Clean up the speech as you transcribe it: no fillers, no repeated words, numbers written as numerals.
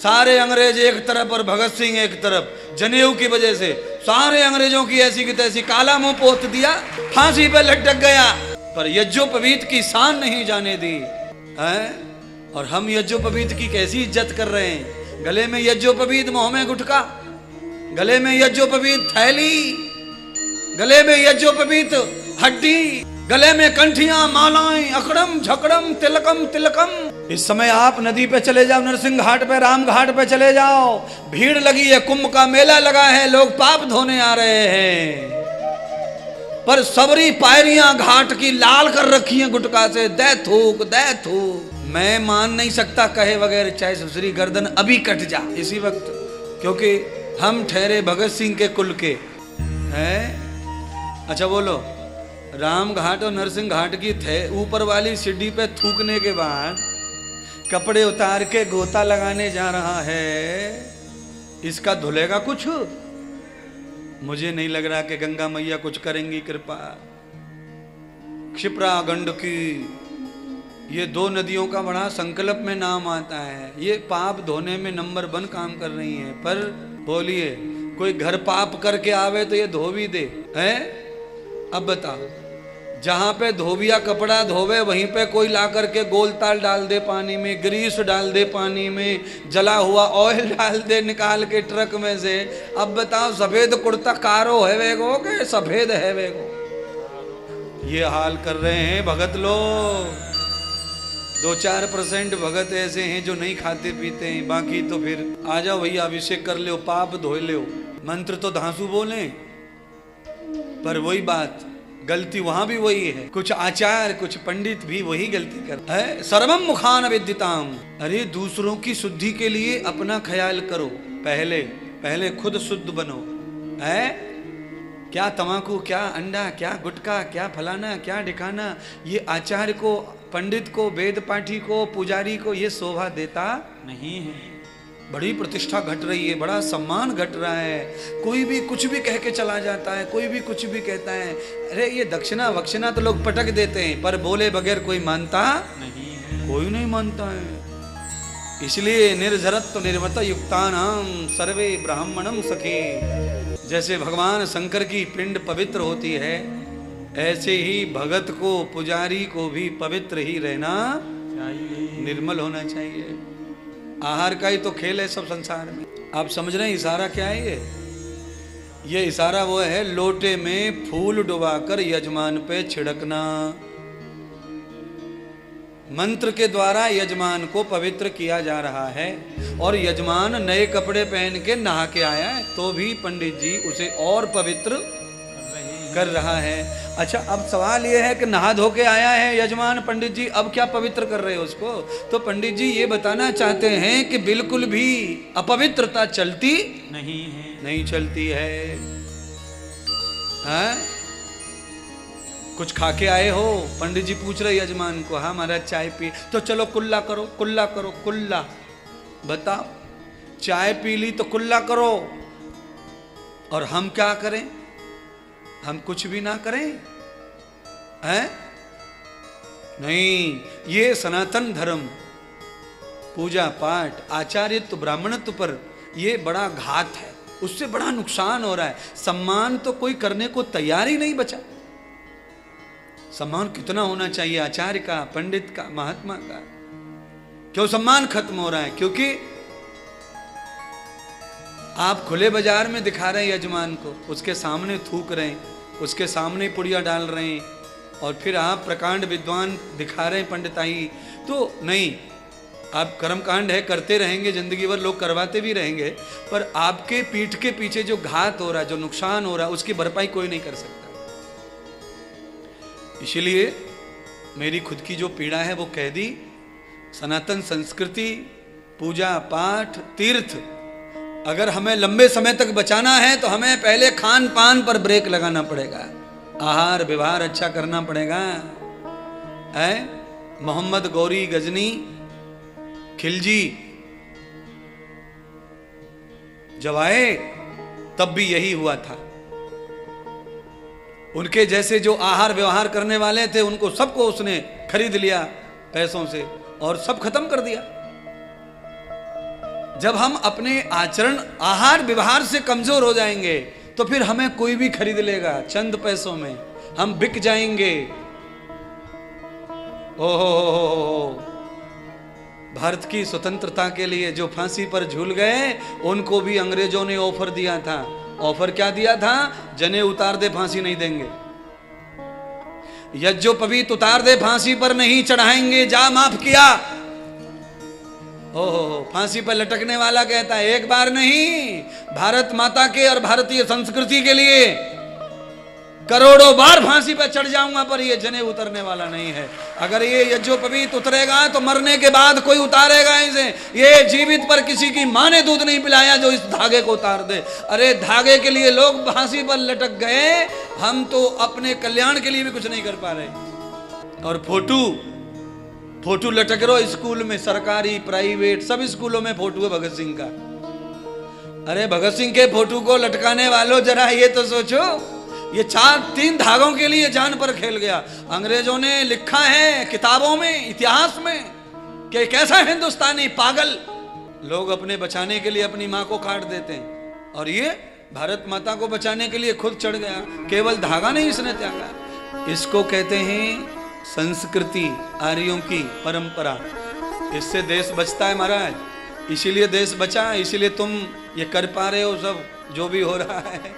सारे अंग्रेज एक तरफ और भगत सिंह एक तरफ, जनेऊ की वजह से सारे अंग्रेजों की ऐसी की तैसी काला मुंह पोत दिया, फांसी पे लटक गया, पर यज्ञोपवीत की शान नहीं जाने दी है। और हम यज्ञोपवीत की कैसी इज्जत कर रहे हैं। गले में यज्ञोपवीत, मुंह में गुटखा, गले में यज्ञोपवीत थैली, गले में यज्ञोपवीत हड्डी, गले में कंठियां, मालाएं, अकड़म झकड़म तिलकम तिलकम। इस समय आप नदी पे चले जाओ, नरसिंह घाट पे, राम घाट पे चले जाओ, भीड़ लगी है, कुंभ का मेला लगा है, लोग पाप धोने आ रहे हैं, पर सबरी पायरियां घाट की लाल कर रखी हैं गुटका से, दे थूक दे थूक। मैं मान नहीं सकता कहे बगैर, चाहे सबरी गर्दन अभी कट जा इसी वक्त, क्योंकि हम ठहरे भगत सिंह के कुल के हैं। अच्छा बोलो, राम घाट और नरसिंह घाट की थे ऊपर वाली सीढ़ी पे थूकने के बाद कपड़े उतार के गोता लगाने जा रहा है, इसका धुलेगा कुछ? मुझे नहीं लग रहा कि गंगा मैया कुछ करेंगी कृपा। क्षिप्रा गंडकी, ये दो नदियों का बड़ा संकल्प में नाम आता है, ये पाप धोने में नंबर 1 काम कर रही हैं। पर बोलिए, कोई घर पाप करके आवे तो ये धो भी दे है? अब बताओ, जहां पे धोबिया कपड़ा धोवे वहीं पे कोई ला करके गोलताल डाल दे पानी में, ग्रीस डाल दे पानी में, जला हुआ ऑयल डाल दे निकाल के ट्रक में से। अब बताओ, सफेद कुर्ता कारो है वेगो के सफेद है वेगो? ये हाल कर रहे हैं भगत लोग। 2-4% भगत ऐसे हैं जो नहीं खाते पीते हैं, बाकी तो फिर आ जाओ भैया अभिषेक कर लो, पाप धो लो, मंत्र तो धांसू बोले, पर वही बात, गलती वहां भी वही है। कुछ आचार्य, कुछ पंडित भी वही गलती करते हैं। सर्वम मुखान विद्यताम, अरे दूसरों की शुद्धि के लिए अपना ख्याल करो, पहले खुद शुद्ध बनो है। क्या तमाकू, क्या अंडा, क्या गुटखा, क्या फलाना, क्या ढिकाना, ये आचार्य को, पंडित को, वेद पाठी को, पुजारी को ये शोभा देता नहीं है। बड़ी प्रतिष्ठा घट रही है, बड़ा सम्मान घट रहा है, कोई भी कुछ भी कह के चला जाता है, कोई भी कुछ भी कहता है। अरे ये दक्षिणा वक्षिणा तो लोग पटक देते हैं, पर बोले बगैर कोई मानता नहीं है, कोई नहीं मानता है। इसलिए निर्जरत्व निर्मत युक्तानाम सर्वे ब्राह्मणम सखे। जैसे भगवान शंकर की पिंड पवित्र होती है, ऐसे ही भगत को, पुजारी को भी पवित्र ही रहना चाहिए, निर्मल होना चाहिए। आहार का ही तो खेल है सब संसार में। आप समझ रहे हैं इशारा क्या है? ये इशारा वो है, लोटे में फूल डुबाकर यजमान पे छिड़कना। मंत्र के द्वारा यजमान को पवित्र किया जा रहा है, और यजमान नए कपड़े पहन के नहा के आया है तो भी पंडित जी उसे और पवित्र कर रहा है। अच्छा, अब सवाल यह है कि नहा धो के आया है यजमान, पंडित जी अब क्या पवित्र कर रहे हो उसको? तो पंडित जी ये बताना चाहते हैं कि बिल्कुल भी अपवित्रता चलती नहीं है, नहीं चलती है। हाँ? कुछ खा के आए हो? पंडित जी पूछ रहे यजमान को, हाँ महाराज चाय पी, तो चलो कुल्ला करो, कुल्ला करो, कुल्ला। बताओ, चाय पी ली तो कुल्ला करो, और हम क्या करें? हम कुछ भी ना करें हैं? नहीं, ये सनातन धर्म, पूजा पाठ, आचार्यत्व, ब्राह्मणत्व पर ये बड़ा घात है, उससे बड़ा नुकसान हो रहा है। सम्मान तो कोई करने को तैयार ही नहीं बचा। सम्मान कितना होना चाहिए आचार्य का, पंडित का, महात्मा का। क्यों सम्मान खत्म हो रहा है? क्योंकि आप खुले बाजार में दिखा रहे हैं यजमान को, उसके सामने थूक रहे हैं, उसके सामने पुड़िया डाल रहे हैं, और फिर आप प्रकांड विद्वान दिखा रहे हैं पंडिताई। तो नहीं, आप कर्मकांड है करते रहेंगे जिंदगी भर, लोग करवाते भी रहेंगे, पर आपके पीठ के पीछे जो घात हो रहा है, जो नुकसान हो रहा है, उसकी भरपाई कोई नहीं कर सकता। इसलिए मेरी खुद की जो पीड़ा है वो कह दी। सनातन संस्कृति, पूजा पाठ, तीर्थ, अगर हमें लंबे समय तक बचाना है तो हमें पहले खान पान पर ब्रेक लगाना पड़ेगा, आहार व्यवहार अच्छा करना पड़ेगा। है मोहम्मद गौरी गजनी खिलजी जब आए तब भी यही हुआ था। उनके जैसे जो आहार व्यवहार करने वाले थे, उनको सबको उसने खरीद लिया पैसों से और सब खत्म कर दिया। जब हम अपने आचरण आहार व्यवहार से कमजोर हो जाएंगे तो फिर हमें कोई भी खरीद लेगा, चंद पैसों में हम बिक जाएंगे। ओहो, भारत की स्वतंत्रता के लिए जो फांसी पर झूल गए उनको भी अंग्रेजों ने ऑफर दिया था। ऑफर क्या दिया था? जनेऊ उतार दे, फांसी नहीं देंगे। यज्ञोपवीत उतार दे, फांसी पर नहीं चढ़ाएंगे, जा माफ किया। ओहो, फांसी पर लटकने वाला कहता है एक बार नहीं, भारत माता के और भारतीय संस्कृति के लिए करोड़ों बार फांसी पर चढ़ जाऊंगा, पर ये जनेऊ उतरने वाला नहीं है। अगर ये यज्ञोपवीत उतरेगा तो मरने के बाद कोई उतारेगा इसे। ये जीवित पर किसी की मां ने दूध नहीं पिलाया जो इस धागे को उतार दे। अरे धागे के लिए लोग फांसी पर लटक गए, हम तो अपने कल्याण के लिए भी कुछ नहीं कर पा रहे। और फोटो लटक रहो स्कूल में, सरकारी प्राइवेट सब स्कूलों में फोटो है भगत सिंह का। अरे भगत सिंह के फोटो को लटकाने वालों जरा ये तो सोचो, ये 3 धागों के लिए जान पर खेल गया। अंग्रेजों ने लिखा है किताबों में, इतिहास में कि कैसा हिंदुस्तानी पागल लोग अपने बचाने के लिए अपनी मां को काट देते हैं, और ये भारत माता को बचाने के लिए खुद चढ़ गया। केवल धागा नहीं इसने त्यागा। इसको कहते हैं संस्कृति, आर्यों की परंपरा। इससे देश बचता है महाराज, इसीलिए देश बचा, इसीलिए तुम ये कर पा रहे हो सब जो भी हो रहा है।